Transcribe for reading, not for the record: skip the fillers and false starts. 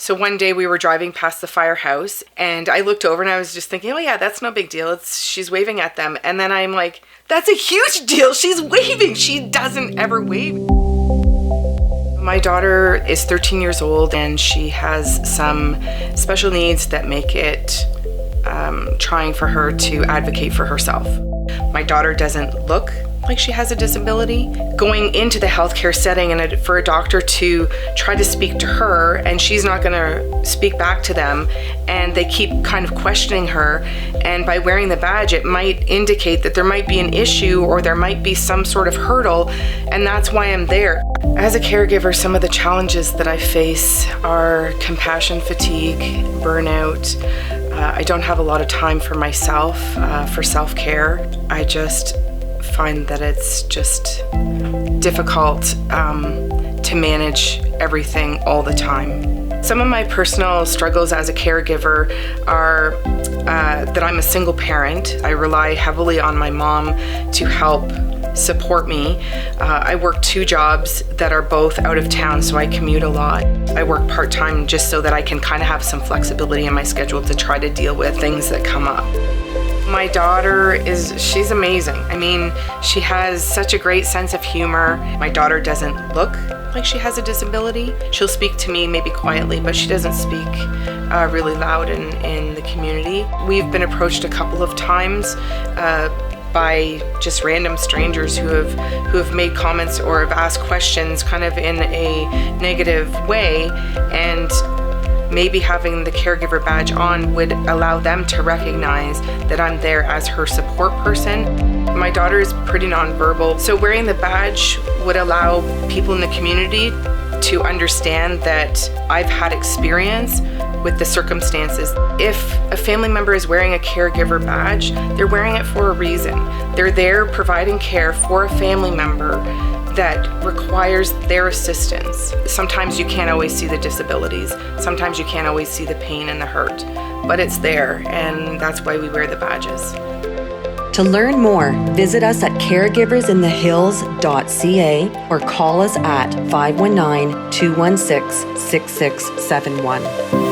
So one day we were driving past the firehouse and I looked over and I was just thinking, oh yeah, that's no big deal. She's waving at them. And then I'm like, that's a huge deal. She's waving. She doesn't ever wave. My daughter is 13 years old and she has some special needs that make it trying for her to advocate for herself. My daughter doesn't look like she has a disability. Going into the healthcare setting and for a doctor to try to speak to her and she's not going to speak back to them, and they keep kind of questioning her, and by wearing the badge it might indicate that there might be an issue or there might be some sort of hurdle, and that's why I'm there. As a caregiver, some of the challenges that I face are compassion fatigue, burnout. I don't have a lot of time for myself, for self-care. I just find that it's just difficult to manage everything all the time. Some of my personal struggles as a caregiver are that I'm a single parent. I rely heavily on my mom to help support me. I work 2 jobs that are both out of town, so I commute a lot. I work part-time just so that I can kind of have some flexibility in my schedule to try to deal with things that come up. My daughter she's amazing. I mean, she has such a great sense of humor. My daughter doesn't look like she has a disability. She'll speak to me maybe quietly, but she doesn't speak really loud in the community. We've been approached a couple of times by just random strangers who have made comments or have asked questions kind of in a negative way, and maybe having the caregiver badge on would allow them to recognize that I'm there as her support person. My daughter is pretty nonverbal, so wearing the badge would allow people in the community to understand that I've had experience with the circumstances. If a family member is wearing a caregiver badge, they're wearing it for a reason. They're there providing care for a family member that requires their assistance. Sometimes you can't always see the disabilities. Sometimes you can't always see the pain and the hurt, but it's there, and that's why we wear the badges. To learn more, visit us at caregiversinthehills.ca or call us at 519-216-6671.